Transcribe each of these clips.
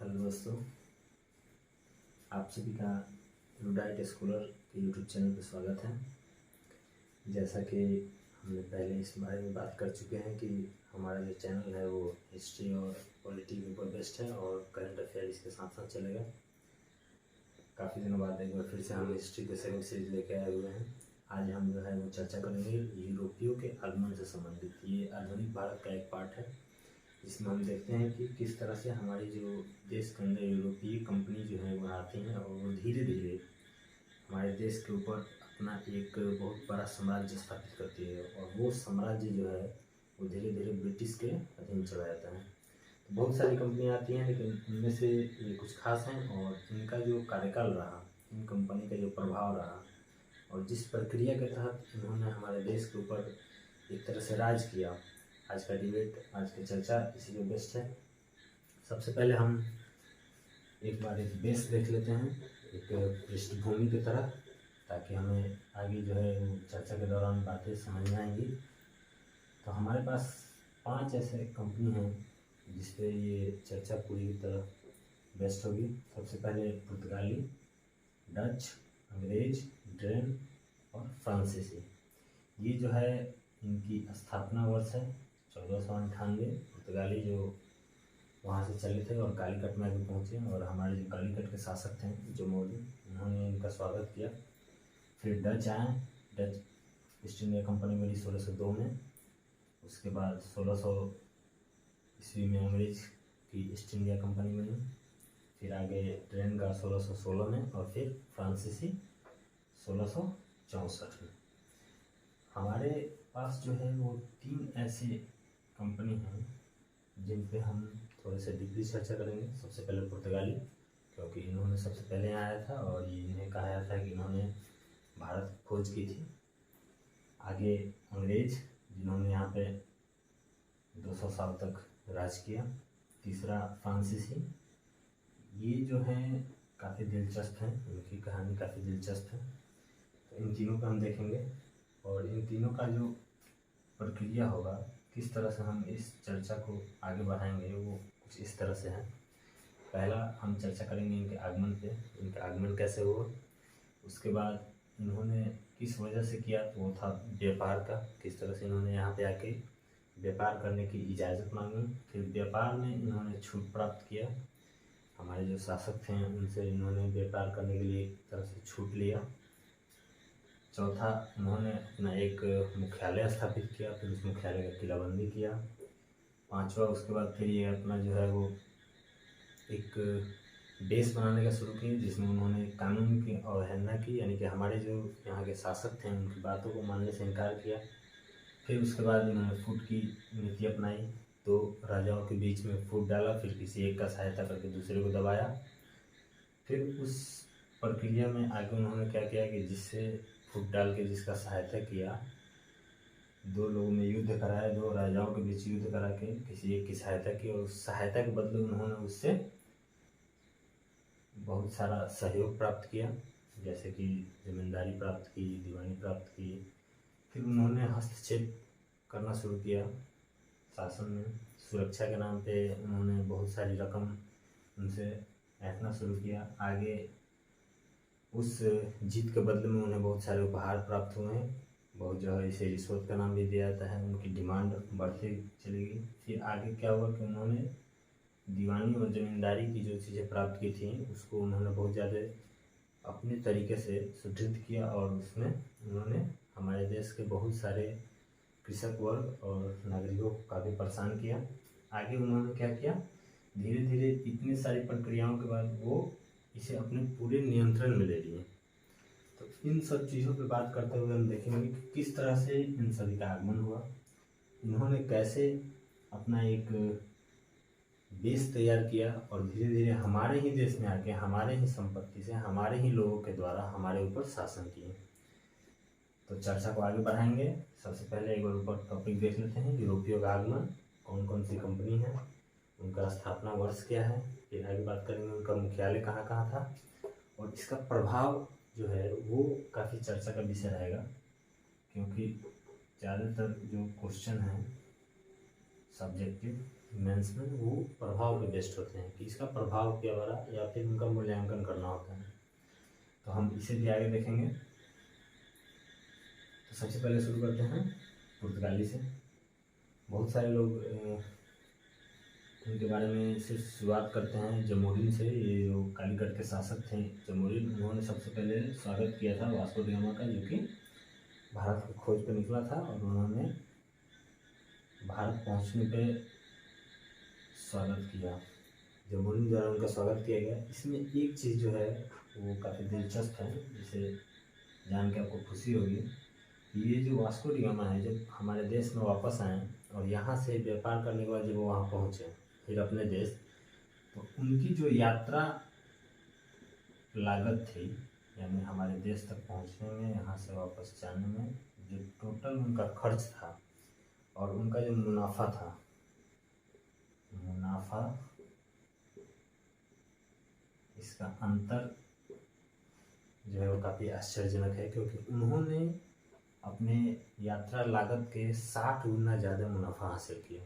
Hello दोस्तों, आप सभी का लुडाइट स्कॉलर के यूट्यूब चैनल पर स्वागत है। जैसा कि हमने पहले इस बारे में बात कर चुके हैं कि हमारा जो चैनल है वो हिस्ट्री और पॉलिटी के ऊपर बेस्ड है और करंट अफेयर इसके साथ साथ चलेगा। काफ़ी दिनों बाद एक बार फिर से हम हिस्ट्री के सेकंड सीरीज लेके आए हुए हैं। आज हम जो है वो चर्चा करेंगे यूरोपियों के आगमन से संबंधित। ये आधुनिक भारत का एक पार्ट है जिसमें हम देखते हैं कि किस तरह से हमारी जो देश के अंदर यूरोपीय कंपनी जो है वो आती हैं और वो धीरे धीरे हमारे देश के ऊपर अपना एक बहुत बड़ा साम्राज्य स्थापित करती है और वो साम्राज्य जो है वो धीरे धीरे ब्रिटिश के अधीन चला जाता है। तो बहुत सारी कंपनियां आती हैं, लेकिन उनमें से ये कुछ खास हैं और इनका जो कार्यकाल रहा, इन कंपनी का जो प्रभाव रहा और जिस प्रक्रिया के तहत इन्होंने हमारे देश के ऊपर एक तरह से राज किया, आज का डिबेट, आज की चर्चा इसी में बेस्ट है। सबसे पहले हम एक बार एक बेस देख लेते हैं, एक पृष्ठभूमि की तरह, ताकि हमें आगे जो है वो चर्चा के दौरान बातें समझ में आएंगी। तो हमारे पास 5 ऐसे कंपनी हैं जिस पे ये चर्चा पूरी तरह बेस्ट होगी। सबसे पहले पुर्तगाली, डच, अंग्रेज, ड्रेन और फ्रांसीसी। ये जो है इनकी स्थापना वर्ष है 1498। पुर्तगाली जो वहाँ से चले थे और कालीकट में भी पहुँचे और हमारे जो कालीकट के शासक थे जो मौर्य, उन्होंने इनका स्वागत किया। फिर डच आए, डच ईस्ट इंडिया कंपनी मिली 1602 में। उसके बाद 1600 ईस्वी में अंग्रेज की ईस्ट इंडिया कंपनी मिली। फिर आगे ट्रेन का 1616 में और फिर फ्रांसीसी 1664 में। हमारे पास जो है वो 3 ऐसे कंपनी हैं जिन पे हम थोड़े से डीपली चर्चा करेंगे। सबसे पहले पुर्तगाली, क्योंकि इन्होंने सबसे पहले यहाँ आया था और ये इन्हें कहा जाता है कि इन्होंने भारत खोज की थी। आगे अंग्रेज, जिन्होंने यहाँ पे 200 साल तक राज किया। तीसरा फ्रांसीसी, ये जो हैं काफ़ी दिलचस्प हैं, इनकी कहानी काफ़ी दिलचस्प है। तो इन तीनों को हम देखेंगे और इन तीनों का जो प्रक्रिया होगा, किस तरह से हम इस चर्चा को आगे बढ़ाएंगे, वो कुछ इस तरह से है। पहला हम चर्चा करेंगे इनके आगमन पे, इनका आगमन कैसे हुआ। उसके बाद इन्होंने किस वजह से किया, तो वो था व्यापार का, किस तरह से इन्होंने यहाँ पे आके व्यापार करने की इजाज़त मांगी। फिर व्यापार में इन्होंने छूट प्राप्त किया, हमारे जो शासक थे उनसे इन्होंने व्यापार करने के लिए एक तरह से छूट लिया। चौथा, उन्होंने अपना एक मुख्यालय स्थापित किया, फिर उस मुख्यालय का किलाबंदी किया। पांचवा, उसके बाद फिर ये अपना जो है वो एक बेस बनाने का शुरू किया, जिसमें उन्होंने कानून की अवहेलना की, यानी कि हमारे जो यहाँ के शासक थे उनकी बातों को मानने से इनकार किया। फिर उसके बाद इन्होंने फूट की नीति अपनाई, तो राजाओं के बीच में फूट डाला, फिर किसी एक का सहायता करके दूसरे को दबाया। फिर उस प्रक्रिया में आगे उन्होंने क्या किया कि जिससे फूट डाल के जिसका सहायता किया, 2 लोगों में युद्ध कराया, 2 राजाओं के बीच युद्ध करा के किसी एक की सहायता की और उस सहायता के बदले उन्होंने उससे बहुत सारा सहयोग प्राप्त किया, जैसे कि जमींदारी प्राप्त की, दीवानी प्राप्त की। फिर उन्होंने हस्तक्षेप करना शुरू किया शासन में। सुरक्षा के नाम पे उन्होंने बहुत सारी रकम उनसे ऐंठना शुरू किया। आगे उस जीत के बदले में उन्हें बहुत सारे उपहार प्राप्त हुए हैं, बहुत जो है इसे रिश्वत का नाम भी दिया जाता है। उनकी डिमांड बढ़ती चली गई। फिर आगे क्या हुआ कि उन्होंने दीवानी और ज़मींदारी की जो चीज़ें प्राप्त की थी उसको उन्होंने बहुत ज़्यादा अपने तरीके से सुदृढ़ किया और उसमें उन्होंने हमारे देश के बहुत सारे कृषक वर्ग और नागरिकों को काफ़ी परेशान किया। आगे उन्होंने क्या किया, धीरे धीरे इतनी सारी प्रक्रियाओं के बाद वो इसे अपने पूरे नियंत्रण में ले लिए। तो इन सब चीज़ों पे बात करते हुए हम देखेंगे कि किस तरह से इन सभी का आगमन हुआ, इन्होंने कैसे अपना एक बेस तैयार किया और धीरे धीरे हमारे ही देश में आके हमारे ही संपत्ति से हमारे ही लोगों के द्वारा हमारे ऊपर शासन किए। तो चर्चा को आगे बढ़ाएंगे। सबसे पहले एक बार ऊपर टॉपिक देख लेते हैं, यूरोपियों का आगमन, कौन कौन सी कंपनी है, उनका स्थापना वर्ष क्या है। फिर आगे बात करेंगे उनका मुख्यालय कहाँ कहाँ था और इसका प्रभाव जो है वो काफ़ी चर्चा का विषय रहेगा, क्योंकि ज़्यादातर जो क्वेश्चन हैं सब्जेक्टिव मेंस में वो प्रभाव पे बेस्ड होते हैं कि इसका प्रभाव क्या बड़ा या फिर उनका मूल्यांकन करना होता है। तो हम इसे भी आगे देखेंगे। तो सबसे पहले शुरू करते हैं पुर्तगाली से। बहुत सारे लोग उनके बारे में से शुरुआत करते हैं जमोरिन से। ये जो कालीकट के शासक थे जमोरिन, उन्होंने सबसे पहले स्वागत किया था वास्को डी गामा का, जो कि भारत की खोज पर निकला था, और उन्होंने भारत पहुंचने पे स्वागत किया। जमोरिन द्वारा उनका स्वागत किया गया। इसमें एक चीज़ जो है वो काफ़ी दिलचस्प है, जिसे जान के आपको खुशी होगी। ये जो वास्को डी गामा है, जब हमारे देश में वापस आए और यहाँ से व्यापार करने के बाद जब वो वहाँ पहुँचे फिर अपने देश, तो उनकी जो यात्रा लागत थी, यानी हमारे देश तक पहुँचने में, यहाँ से वापस जाने में जो टोटल उनका खर्च था और उनका जो मुनाफा था, मुनाफा इसका अंतर जो है वो काफ़ी आश्चर्यजनक है, क्योंकि उन्होंने अपने यात्रा लागत के 60 गुना ज़्यादा मुनाफा हासिल किया।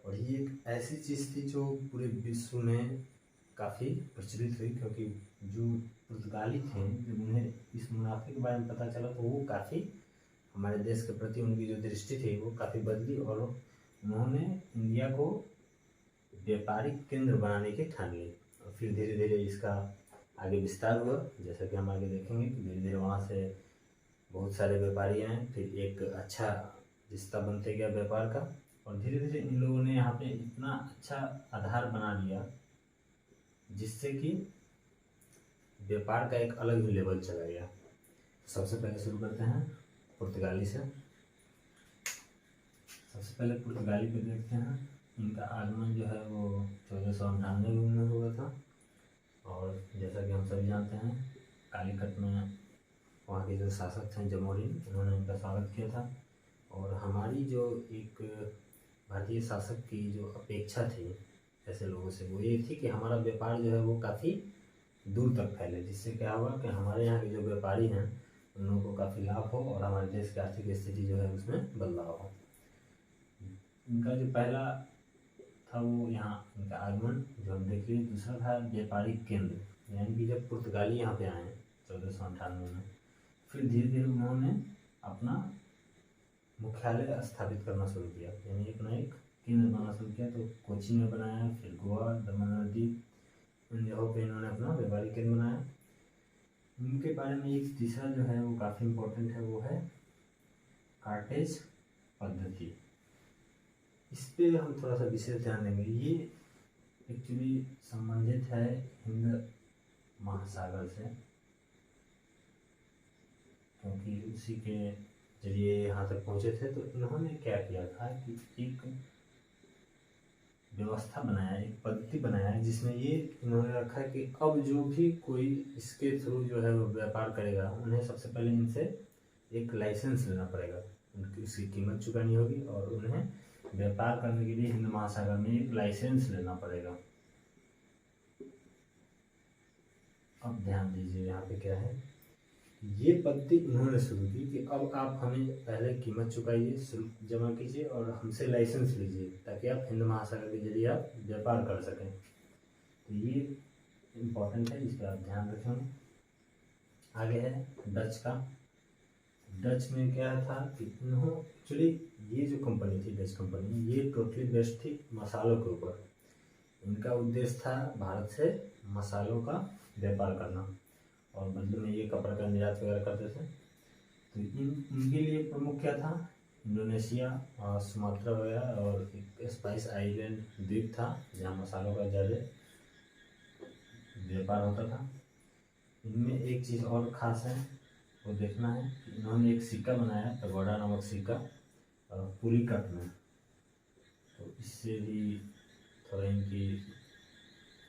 और ये एक ऐसी चीज़ थी जो पूरे विश्व में काफ़ी प्रचलित हुई, क्योंकि जो पुर्तगाली थे जब उन्हें इस मुनाफे के बारे में पता चला तो वो काफ़ी हमारे देश के प्रति उनकी जो दृष्टि थी वो काफ़ी बदली, और उन्होंने इंडिया को व्यापारिक केंद्र बनाने की ठान ली। और फिर धीरे धीरे इसका आगे विस्तार हुआ, जैसा कि हम आगे देखेंगे कि धीरे धीरे वहाँ से बहुत सारे व्यापारी आए, फिर एक अच्छा रिश्ता बनते गया व्यापार का, और धीरे धीरे इन लोगों ने यहाँ पे इतना अच्छा आधार बना लिया जिससे कि व्यापार का एक अलग ही लेवल चला गया। सबसे पहले शुरू करते हैं पुर्तगाली से। सबसे पहले पुर्तगाली पे देखते हैं। इनका आगमन जो है वो 1498 में हुआ था, और जैसा कि हम सभी जानते हैं कालीकट में वहाँ के जो शासक थे जमोरिन, उन्होंने इनका स्वागत किया था। और हमारी जो एक भारतीय शासक की जो अपेक्षा थी ऐसे लोगों से, वो ये थी कि हमारा व्यापार जो है वो काफ़ी दूर तक फैले, जिससे क्या हुआ कि हमारे यहाँ के जो व्यापारी हैं उन लोगों को काफ़ी लाभ हो और हमारे देश की आर्थिक स्थिति जो है उसमें बदलाव हो। इनका जो पहला था वो यहाँ इनका आगमन जो हम देख लीजिए। दूसरा था व्यापारिक केंद्र, यानी कि जब पुर्तगाली यहाँ पे आए 1498 में, फिर धीरे धीरे उन्होंने अपना मुख्यालय स्थापित करना शुरू किया, यानी अपना एक केंद्र बनाना शुरू किया। तो कोची में बनाया, फिर गोवा, दमन और दीव, उन जगहों पे इन्होंने अपना व्यापारिक केंद्र बनाया। उनके बारे में एक तीसरा जो है वो काफ़ी इम्पोर्टेंट है, वो है कार्टेज पद्धति। इस पे हम थोड़ा सा विशेष ध्यान देंगे। ये एक्चुअली संबंधित है हिंद महासागर से, क्योंकि उसी के जरिए यहाँ तक पहुँचे थे। तो इन्होंने क्या किया था कि एक व्यवस्था बनाया, एक पद्धति बनाया, जिसमें ये इन्होंने रखा कि अब जो भी कोई इसके थ्रू जो है वो व्यापार करेगा, उन्हें सबसे पहले इनसे एक लाइसेंस लेना पड़ेगा, उनकी उसकी कीमत चुकानी होगी, और उन्हें व्यापार करने के लिए हिंद महासागर में एक लाइसेंस लेना पड़ेगा। अब ध्यान दीजिए यहाँ पे क्या है, ये पद्धति इन्होंने शुरू की कि अब आप हमें पहले कीमत चुकाइए, शुल्क जमा कीजिए और हमसे लाइसेंस लीजिए, ताकि आप हिंद महासागर के जरिए आप व्यापार कर सकें। तो ये इम्पोर्टेंट है, इस पर आप ध्यान रखेंगे। आगे है डच का। डच में क्या था कि इन्होंने एक्चुअली ये जो कंपनी थी डच कंपनी, ये टोटली बेस्ड थी मसालों के ऊपर। इनका उद्देश्य था भारत से मसालों का व्यापार करना, और बदले में ये कपड़ा का निर्यात वगैरह करते थे। तो इनके लिए प्रमुख क्या था, इंडोनेशिया और सुमात्रा वगैरह, और एक स्पाइस आइलैंड द्वीप था जहाँ मसालों का ज़्यादा व्यापार होता था। इनमें एक चीज़ और ख़ास है वो देखना है कि इन्होंने एक सिक्का बनाया, पगोडा नामक सिक्का, पुलिकट में। तो इससे भी थोड़ा इनकी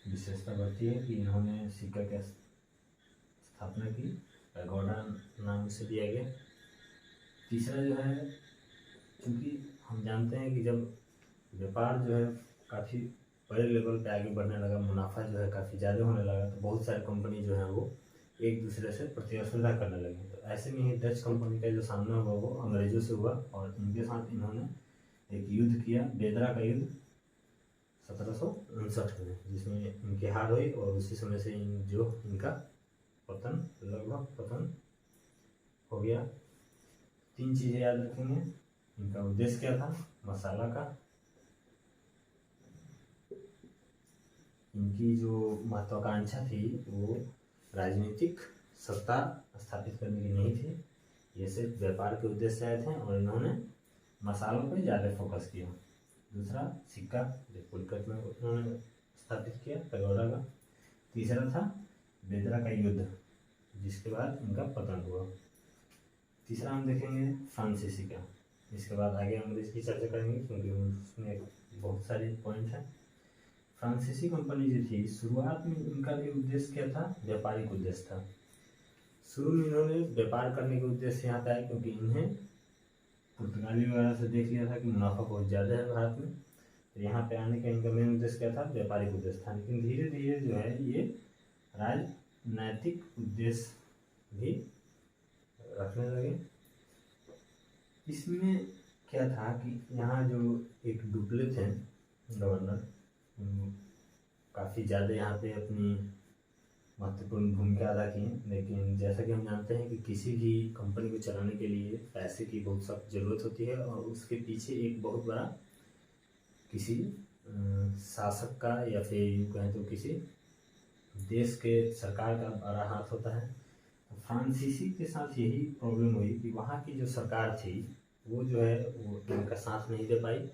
विशेषता बढ़ती है कि इन्होंने सिक्का की स्थापना की, पैगोडा नाम से दिया गया। तीसरा जो है, क्योंकि हम जानते हैं कि जब व्यापार जो है काफ़ी बड़े लेवल पे आगे बढ़ने लगा, मुनाफा जो है काफ़ी ज़्यादा होने लगा, तो बहुत सारी कंपनी जो है वो एक दूसरे से प्रतिस्पर्धा करने लगी। तो ऐसे में ही डच कंपनी का जो सामना हुआ वो अंग्रेज़ों से हुआ, और इनके साथ इन्होंने एक युद्ध किया, बेदरा का युद्ध 1759 में, जिसमें इनकी हार हुई और उसी समय से इनका पतन, लगभग पतन हो गया। 3 चीज़ें याद रखेंगे। इनका उद्देश्य क्या था? मसाला का। इनकी जो महत्वाकांक्षा थी वो राजनीतिक सत्ता स्थापित करने की नहीं थी, ये सिर्फ व्यापार के उद्देश्य से आए थे और इन्होंने मसालों पर ज़्यादा फोकस किया। दूसरा, सिक्का जो पुलकट में उन्होंने स्थापित किया, पैगोडा का। तीसरा था बेदरा का युद्ध, जिसके बाद इनका पतन हुआ। तीसरा हम देखेंगे फ्रांसीसी का। इसके बाद आगे हम इसकी चर्चा करेंगे क्योंकि उसमें बहुत सारे पॉइंट हैं। फ्रांसीसी कंपनी जो थी, शुरुआत में इनका भी उद्देश्य क्या था? व्यापारिक उद्देश्य था। शुरू में इन्होंने व्यापार करने के उद्देश्य से यहाँ पे आए क्योंकि इन्हें पुर्तगाली वगैरह से देख लिया था कि मुनाफा बहुत ज़्यादा है भारत में, तो यहाँ पे आने का इनका मेन उद्देश्य क्या था? व्यापारिक उद्देश्य था। लेकिन धीरे धीरे जो है ये राजनैतिक उद्देश्य भी रखने लगे। इसमें क्या था कि यहाँ जो एक डुप्ले थे गवर्नर, काफ़ी ज़्यादा यहाँ पे अपनी महत्वपूर्ण भूमिका अदा की है। लेकिन जैसा कि हम जानते हैं कि किसी भी कंपनी को चलाने के लिए पैसे की बहुत सख्त ज़रूरत होती है और उसके पीछे एक बहुत बड़ा किसी शासक का या फिर यूँ कहें तो किसी देश के सरकार का बड़ा हाथ होता है। तो फ्रांसीसी के साथ यही प्रॉब्लम हुई कि वहाँ की जो सरकार थी वो जो है वो इनका साथ नहीं दे पाई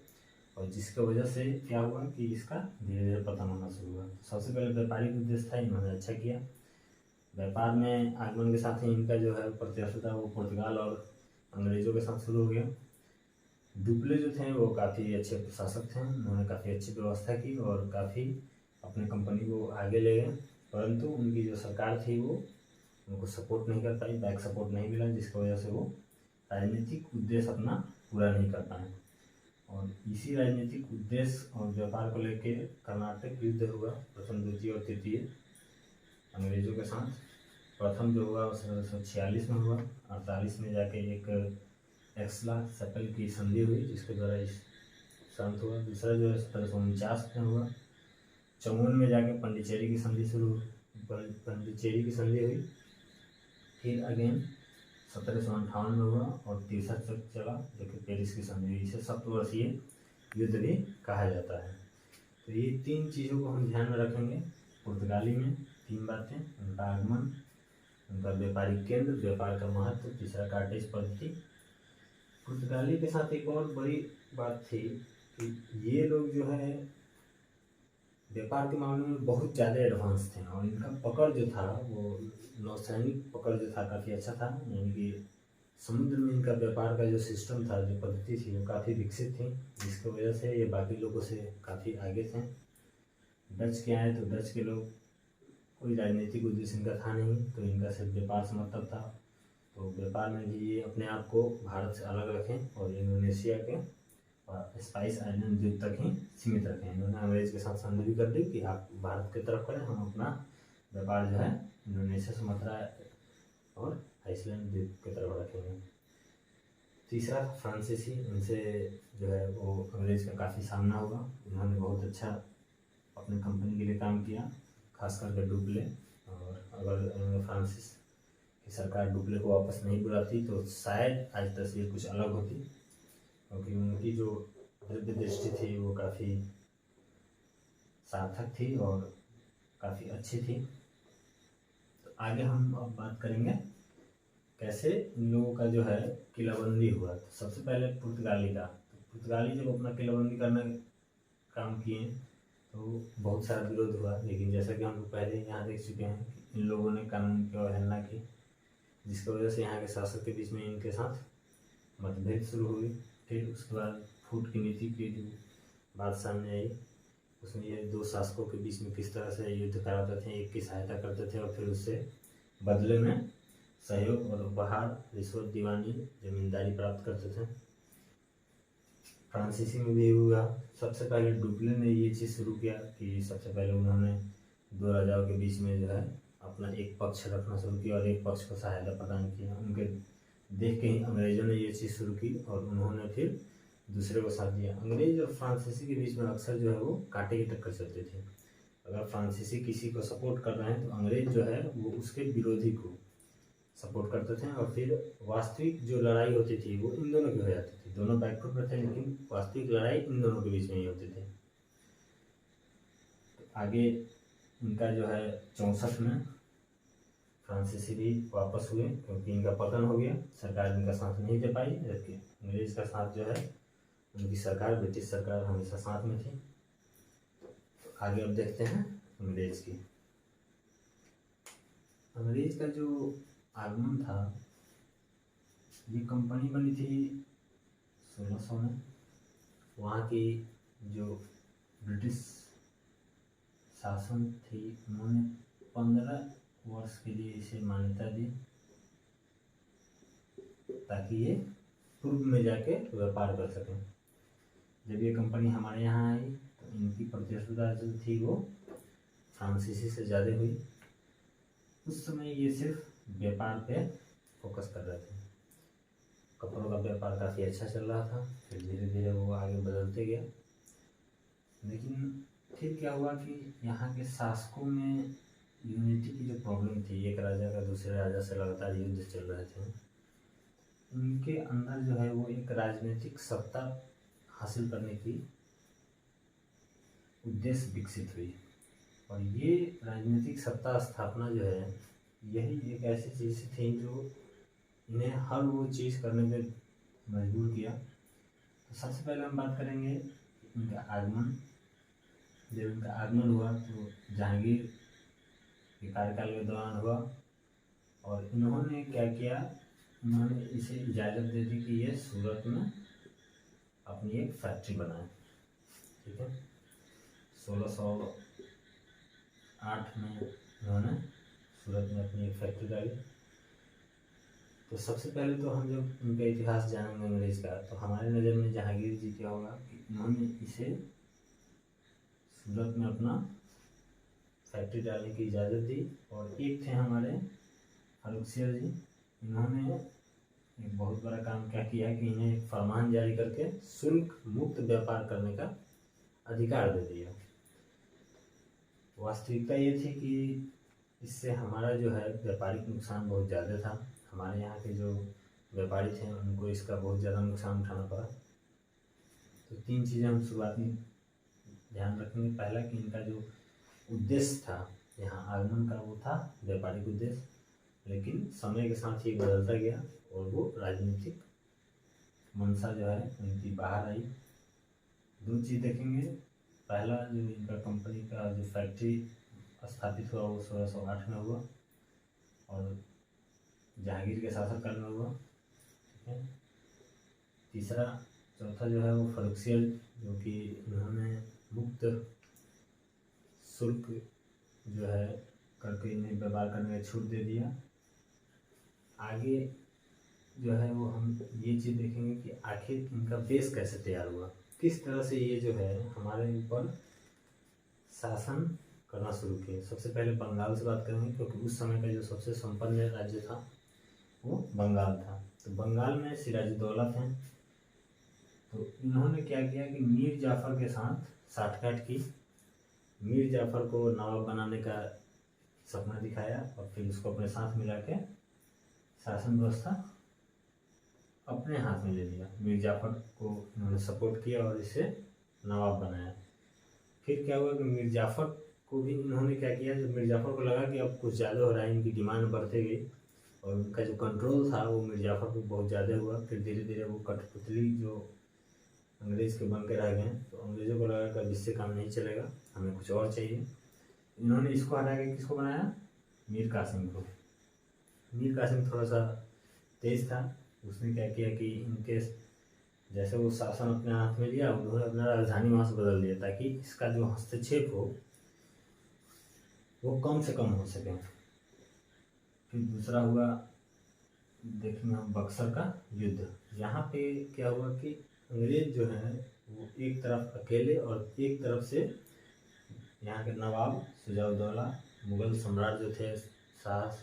और जिसकी वजह से क्या हुआ कि इसका धीरे धीरे पतन होना शुरू हुआ। सबसे पहले व्यापारिक उद्देश्य था, इन्होंने अच्छा किया। व्यापार में आगमन के साथ ही इनका जो है प्रतिस्पर्धा वो पुर्तगाल और अंग्रेज़ों के साथ शुरू हो गया। डुप्ले जो थे वो काफ़ी अच्छे प्रशासक थे, उन्होंने काफ़ी अच्छी व्यवस्था की और काफ़ी अपने कंपनी को आगे ले गए, परंतु उनकी जो सरकार थी वो उनको सपोर्ट नहीं कर पाई, बैक सपोर्ट नहीं मिला, जिसकी वजह से वो राजनीतिक उद्देश्य अपना पूरा नहीं कर पाए। और इसी राजनीतिक उद्देश्य और व्यापार को लेके कर्नाटक युद्ध हुआ, प्रथम, द्वितीय और तृतीय अंग्रेज़ों के साथ। प्रथम जो हुआ 1746 में हुआ, 48 में जाके एक एक्सला-सेपल की संधि हुई जिसके द्वारा इस शांत हुआ। दूसरा जो है 1749 में हुआ। 54 में जाके पंडिचेरी की संधि पंडिचेरी की संधि हुई। फिर अगेन 1758 में हुआ और तीसरा चला जो कि पेरिस की संधि हुई। इसे सप्तवर्षीय युद्ध भी कहा जाता है। तो ये 3 चीज़ों को हम ध्यान में रखेंगे। पुर्तगाली में 3 बातें, उनका आगमन, उनका व्यापारिक केंद्र, व्यापार का महत्व, तीसरा कार्टेज पद्धति। पुर्तगाली के साथ एक और बड़ी बात थी कि ये लोग जो है व्यापार के मामले में बहुत ज़्यादा एडवांस थे और इनका पकड़ जो था वो नौसैनिक पकड़ जो था काफ़ी अच्छा था। यानी कि समुद्र में इनका व्यापार का जो सिस्टम था, जो पद्धति थी वो काफ़ी विकसित थी, जिसकी वजह से ये बाकी लोगों से काफ़ी आगे थे। डच के आए तो डच के लोग कोई राजनीतिक उद्देश्य इनका था नहीं, तो इनका सिर्फ व्यापार से मतलब था। तो व्यापार में भी ये अपने आप को भारत से अलग रखें और इंडोनेशिया के स्पाइस आइलैंड द्वीप तक ही सीमित रखें। इन्होंने अंग्रेज के साथ संधि भी कर दी कि आप भारत की तरफ करें, हम अपना व्यापार जो है इंडोनेशिया, सुमात्रा और आइसलैंड द्वीप की तरफ रखेंगे। तीसरा फ्रांसीसी, इनसे जो है वो अंग्रेज का काफ़ी सामना हुआ। उन्होंने बहुत अच्छा अपनी कंपनी के लिए काम किया, खास करके डुप्ले। और अगर फ्रांसिस की सरकार डुप्ले को वापस नहीं बुलाती तो शायद आज तस्वीर कुछ अलग होती, क्योंकि उनकी जो दिव्य दृष्टि थी वो काफ़ी सार्थक थी और काफ़ी अच्छी थी। तो आगे हम अब बात करेंगे कैसे इन लोगों का जो है किलाबंदी हुआ। तो सबसे पहले पुर्तगाली का, तो पुर्तगाली जब अपना किलाबंदी करने काम किए तो बहुत सारा विरोध हुआ, लेकिन जैसा कि हम लोग पहले यहाँ देख चुके हैं कि इन लोगों ने कानून की अवहेलना की, जिसकी वजह से यहाँ के शासक के बीच में इनके साथ मतभेद शुरू हुई। फिर उसके बाद फूट की नीति की जो बात सामने आई, उसमें ये 2 शासकों के बीच में किस तरह से युद्ध कराते थे, एक की सहायता करते थे और फिर उससे बदले में सहयोग और उपहार, रिश्वत, दीवानी, जमींदारी प्राप्त करते थे। फ्रांसीसी में भी हुआ। सबसे पहले डुप्ले ने ये चीज़ शुरू किया कि सबसे पहले उन्होंने 2 राजाओं के बीच में जो है अपना एक पक्ष रखना शुरू किया और एक पक्ष को सहायता प्रदान किया। उनके देख के ही अंग्रेज़ों ने ये चीज़ शुरू की और उन्होंने फिर दूसरे को साथ दिया। अंग्रेज और फ्रांसीसी के बीच में अक्सर जो है वो कांटे की टक्कर चलती थी। अगर फ्रांसीसी किसी को सपोर्ट कर रहे हैं तो अंग्रेज जो है वो उसके विरोधी को सपोर्ट करते थे, और फिर वास्तविक जो लड़ाई होती थी वो इन दोनों की हो जाती थी। दोनों बैकफुट पर थे, लेकिन वास्तविक लड़ाई इन दोनों के बीच में ही होती थी। तो आगे इनका जो है 64 में फ्रांसीसी भी वापस हुए, क्योंकि इनका पतन हो गया, सरकार इनका साथ नहीं दे पाई, जबकि अंग्रेज का साथ जो है उनकी सरकार, ब्रिटिश सरकार हमेशा साथ में थी। तो आगे अब देखते हैं अंग्रेज की। अंग्रेज का जो आगमन था, ये कंपनी बनी थी 1600 में। वहाँ की जो ब्रिटिश शासन थी उन्होंने 15 वर्ष के लिए इसे मान्यता दी, ताकि ये पूर्व में जाके व्यापार कर सकें। जब ये कंपनी हमारे यहाँ आई तो इनकी प्रतिस्पर्धा जो थी वो फ्रांसीसी से ज़्यादा हुई। उस समय ये सिर्फ व्यापार पे फोकस कर रहे थे। कपड़ों का व्यापार काफ़ी अच्छा चल रहा था, फिर धीरे धीरे वो आगे बदलते गया। लेकिन फिर क्या हुआ कि यहाँ के शासकों में यूनिटी की जो प्रॉब्लम थी, एक राजा का दूसरे राजा से लगातार युद्ध चल रहे थे, उनके अंदर जो है वो एक राजनीतिक सत्ता हासिल करने की उद्देश्य विकसित हुई। और ये राजनीतिक सत्ता स्थापना जो है, यही एक ऐसी चीज़ थी जो इन्हें हर वो चीज़ करने पे मजबूर किया। तो सबसे पहले हम बात करेंगे इनका आगमन। जब इनका आगमन हुआ तो जहांगीर के कार्यकाल के दौरान हुआ, और इन्होंने क्या किया, उन्होंने इसे इजाज़त दे दी कि ये सूरत में अपनी एक फैक्ट्री बनाए। ठीक है, 1608 में उन्होंने सूरत में अपनी एक फैक्ट्री डाली। तो सबसे पहले तो हम जब उनका इतिहास जानेंगे अंग्रेज का, तो हमारे नज़र में जहांगीर जी क्या होगा कि उन्होंने इसे सूरत में अपना फैक्ट्री डालने की इजाज़त दी। और एक थे हमारे फारुखसियर जी, इन्होंने एक बहुत बड़ा काम क्या किया कि इन्हें एक फरमान जारी करके शुल्क मुक्त व्यापार करने का अधिकार दे दिया। वास्तविकता ये थी कि इससे हमारा जो है व्यापारिक नुकसान बहुत ज़्यादा था। हमारे यहाँ के जो व्यापारी थे उनको इसका बहुत ज़्यादा नुकसान उठाना पड़ा। तो 3 चीज़ें हम शुरुआत में ध्यान रखेंगे। पहला कि इनका जो उद्देश्य था यहाँ आगमन का, वो था व्यापारिक उद्देश्य, लेकिन समय के साथ ये बदलता गया और वो राजनीतिक मंशा जो है उनकी बाहर आई। 2 चीज़ देखेंगे। पहला, जो इनका कंपनी का जो फैक्ट्री स्थापित हुआ वो 1608 में हुआ और जहांगीर के शासनकाल में हुआ। ठीक है। तीसरा, चौथा जो है वो फारुखसियर, जो कि इन्होंने मुक्त शुल्क जो है करके इन्हें व्यापार करने का छूट दे दिया। आगे जो है वो हम ये चीज़ देखेंगे कि आखिर इनका बेस कैसे तैयार हुआ, किस तरह से ये जो है हमारे ऊपर शासन करना शुरू किए। सबसे पहले बंगाल से बात करेंगे, क्योंकि उस समय का जो सबसे संपन्न राज्य था वो बंगाल था। तो बंगाल में सिराजुद्दौला थे। तो इन्होंने क्या किया कि मीर जाफ़र के साथ साठगांठ की, मीर जाफ़र को नवाब बनाने का सपना दिखाया और फिर उसको अपने साथ मिला के शासन व्यवस्था अपने हाथ में ले लिया। मीर जाफ़र को इन्होंने सपोर्ट किया और इसे नवाब बनाया। फिर क्या हुआ कि मीर जाफ़र को भी इन्होंने क्या किया, जब मीर जाफ़र को लगा कि अब कुछ ज़्यादा हो रहा है, इनकी डिमांड बढ़ते गई और उनका जो कंट्रोल था वो मीर जाफ़र को बहुत ज़्यादा हुआ। फिर धीरे धीरे वो कठपुतली जो अंग्रेज़ के बन के रह गए। तो अंग्रेज़ों को लगा कि अब इससे काम नहीं चलेगा, हमें कुछ और चाहिए। इन्होंने इसको हटा के किसको बनाया, मीर कासिम को। मीर कासिम थोड़ा सा तेज था। उसने क्या किया कि इनके जैसे वो शासन अपने हाथ में लिया, उन्होंने अपना राजधानी वहाँ से बदल दिया ताकि इसका जो हस्तक्षेप हो वो कम से कम हो सके। फिर दूसरा हुआ देखेंगे हम बक्सर का युद्ध। यहाँ पे क्या हुआ कि अंग्रेज जो है वो एक तरफ अकेले और एक तरफ से यहाँ के नवाब शुजाउद्दौला, मुगल सम्राट जो थे शाह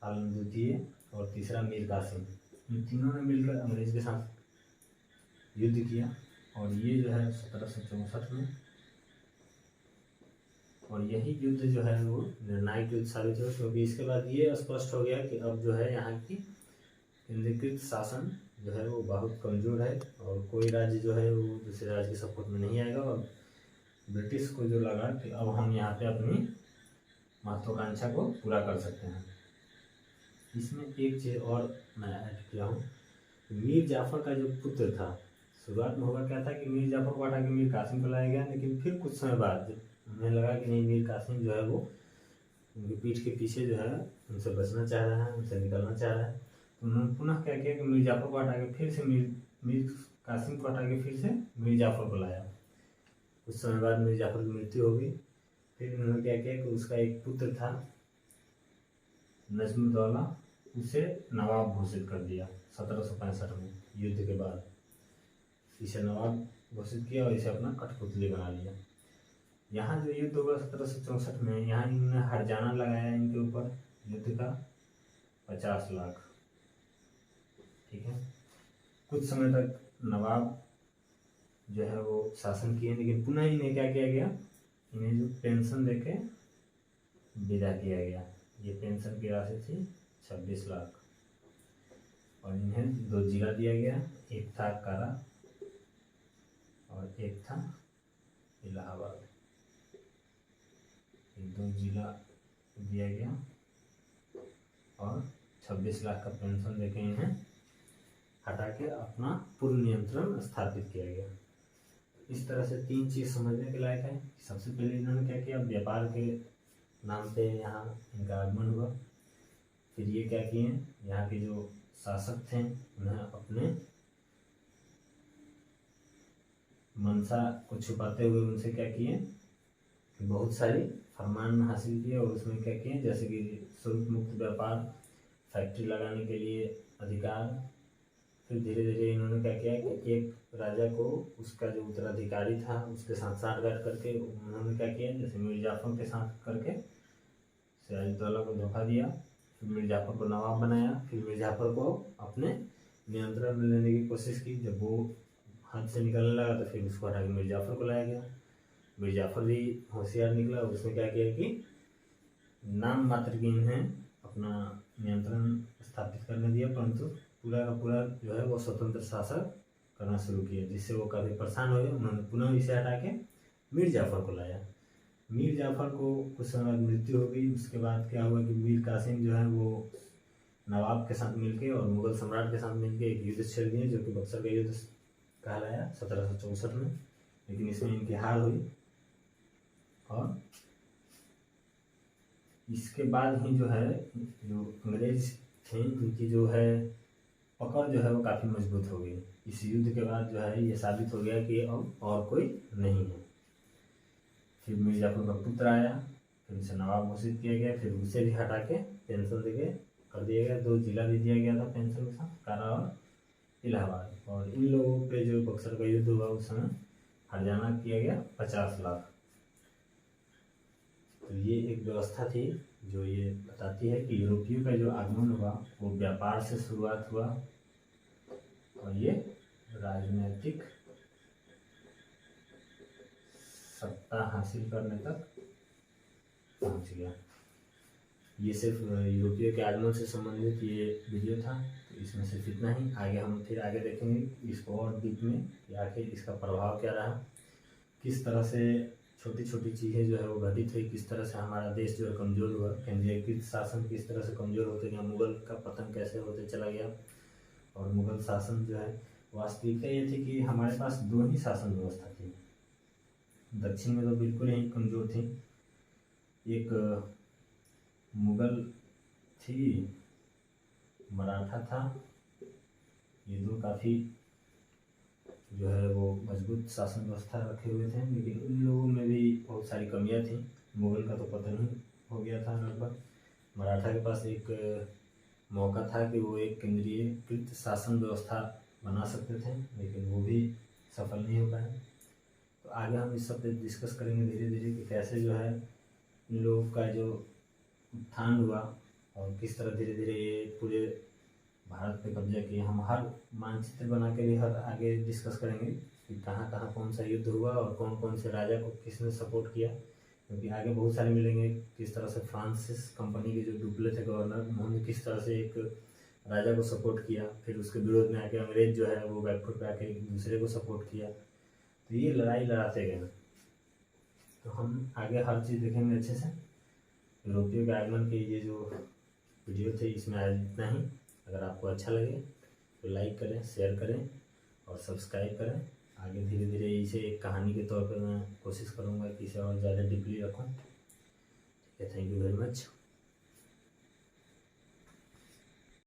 आलम द्वितीय और तीसरा मीर कासिम, इन तीनों ने मिलकर अंग्रेज के साथ युद्ध किया, और ये जो है 1764 में, और यही युद्ध जो है वो निर्णायक युद्ध साबित हुआ, क्योंकि इसके बाद ये स्पष्ट हो गया कि अब जो है यहाँ की केंद्रीकृत शासन जो है वो बहुत कमज़ोर है, और कोई राज्य जो है वो दूसरे राज्य के सपोर्ट में नहीं आएगा। और ब्रिटिश को जो लगा कि अब हम यहाँ पे अपनी महत्वाकांक्षा को पूरा कर सकते हैं। इसमें एक चीज़ और मैं ऐड किया हूँ, मीर जाफ़र का जो पुत्र था, शुरुआत में होगा क्या था कि मीर जाफ़र को हटा के मीर कासिम को लाया गया, लेकिन फिर कुछ समय बाद उन्हें लगा कि नहीं, मीर कासिम जो है वो उनकी पीठ के पीछे जो है उनसे बचना चाह रहा है, उनसे निकलना चाह रहा है। तो उन्होंने पुनः क्या किया कि मीर जाफ़र को हटा के फिर से मीर कासिम को हटा के फिर से मीर जाफ़र को लाया। कुछ समय बाद मीर जाफ़र की मृत्यु हो गई। फिर उन्होंने क्या किया कि उसका एक पुत्र था नजमुद्दौला, उसे नवाब घोषित कर दिया 1765 में युद्ध के बाद। इसे नवाब घोषित किया और इसे अपना कठपुतली बना लिया। यहाँ जो युद्ध हुआ 1764 में, यहाँ इन्होंने हरजाना लगाया इनके ऊपर युद्ध का 50 लाख। ठीक है, कुछ समय तक नवाब जो है वो शासन किए, लेकिन पुनः इन्हें क्या किया गया, इन्हें जो पेंशन देके विदा किया गया। ये पेंशन की राशि थी 26 लाख, और इन्हें 2 जिला दिया गया, एक था कारा और एक था इलाहाबाद। 2 जिला दिया गया और 26 लाख का पेंशन देके इन्हें हटा के अपना पूर्ण नियंत्रण स्थापित किया गया। इस तरह से 3 चीज़ समझने के लायक है। सबसे पहले इन्होंने क्या किया, व्यापार के नाम पे यहाँ इनका आगमन हुआ। फिर ये क्या किए, यहाँ के जो शासक थे उन्हें अपने मंशा को छुपाते हुए उनसे क्या किए, बहुत सारी फरमान हासिल किए, और उसमें क्या किए, जैसे कि शुल्क मुक्त व्यापार, फैक्ट्री लगाने के लिए अधिकार। फिर धीरे धीरे इन्होंने क्या किया कि एक राजा को उसका जो उत्तराधिकारी था उसके साथ साठगांठ करके उन्होंने क्या किया, जैसे मीर जाफ़र के साथ करके सिराजुद्दौला को धोखा दिया। फिर मीर जाफ़र को नवाब बनाया। फिर मीर जाफ़र को अपने नियंत्रण में लेने की कोशिश की। जब वो हाथ से निकलने लगा तो फिर उसको हटा के मीर जाफ़र को लाया गया। मीर जाफ़र भी होशियार निकला, उसने क्या किया कि नाम मात्र की इन्हें अपना नियंत्रण स्थापित करने दिया, परंतु पूरा का पूरा जो है वो स्वतंत्र शासक करना शुरू किया, जिससे वो काफ़ी परेशान हो गए। उन्होंने पुनः इसे हटा के मीर जाफ़र को लाया। मीर जाफ़र को कुछ समय बाद मृत्यु हो गई। उसके बाद क्या हुआ कि मीर कासिम जो है वो नवाब के साथ मिलके और मुगल सम्राट के साथ मिलके एक युद्ध छेड़ दिए, जो कि बक्सर का युद्ध कहलाया 1764 में। लेकिन इसमें इनकी हार हुई, और इसके बाद ही जो है जो अंग्रेज थे उनकी जो है पकड़ जो है वो काफ़ी मजबूत हो गई। इस युद्ध के बाद जो है ये साबित हो गया कि अब और कोई नहीं है। फिर मीर जाफ़र का पुत्र आया, फिर उसे नवाब घोषित किया गया। फिर उसे भी हटा के पेंशन देके कर दिया गया। 2 जिला भी दिया गया था पेंशन के साथ, कारा और इलाहाबाद। और इन लोगों पे जो बक्सर का युद्ध हुआ उस समय हरजाना किया गया 50 लाख। तो ये एक व्यवस्था थी जो ये बताती है कि यूरोपियों का जो आगमन हुआ वो व्यापार से शुरुआत हुआ, और ये राजनीतिक सत्ता हासिल करने तक पहुंच गया। ये सिर्फ यूरोपियों के आगमन से संबंधित ये वीडियो था, तो इसमें सिर्फ इतना ही। आगे हम फिर आगे देखेंगे इसको और डीप में कि आखिर इसका प्रभाव क्या रहा, किस तरह से छोटी छोटी चीज़ें जो है वो घटित हुई, किस तरह से हमारा देश जो है कमज़ोर हुआ, केंद्रीकृत शासन किस तरह से कमज़ोर होते गया, मुगल का पतन कैसे होते चला गया। और मुगल शासन जो है वास्तविकता ये थी कि हमारे पास 2 ही शासन व्यवस्था थी। दक्षिण में तो बिल्कुल ही कमज़ोर थी, एक मुगल थी, मराठा था। ये 2 काफ़ी जो है वो मजबूत शासन व्यवस्था रखे हुए थे, लेकिन उन लोगों में भी बहुत सारी कमियां थी। मुगल का तो पतन ही हो गया था लगभग। मराठा के पास एक मौका था कि वो एक केंद्रीकृत शासन व्यवस्था बना सकते थे, लेकिन वो भी सफल नहीं हो पाया। तो आगे हम इस सब पे डिस्कस करेंगे धीरे धीरे कि कैसे जो है इन लोगों का जो उत्थान हुआ और किस तरह धीरे धीरे ये पूरे भारत पे कब्जा किया। हम हर मानचित्र बना के भी हर आगे डिस्कस करेंगे कि कहाँ कहाँ कौन सा युद्ध हुआ और कौन कौन से राजा को किसने सपोर्ट किया, क्योंकि आगे बहुत सारे मिलेंगे। किस तरह से फ्रांसिस कंपनी के जो डुप्ले थे गवर्नर, उन्होंने किस तरह से एक राजा को सपोर्ट किया, फिर उसके विरोध में आके अंग्रेज जो है वो बैकफुट पे आके दूसरे को सपोर्ट किया। तो ये लड़ाई लड़ाते गए। तो हम आगे हर चीज़ देखेंगे अच्छे से। यूरोपियों के आगमन के ये जो वीडियो थे इसमें आज इतना ही। अगर आपको अच्छा लगे तो लाइक करें, शेयर करें और सब्सक्राइब करें। आगे धीरे धीरे इसे एक कहानी के तौर पर मैं कोशिश करूँगा कि इसे और ज़्यादा डीपली रखूँ। ठीक है, थैंक यू वेरी मच।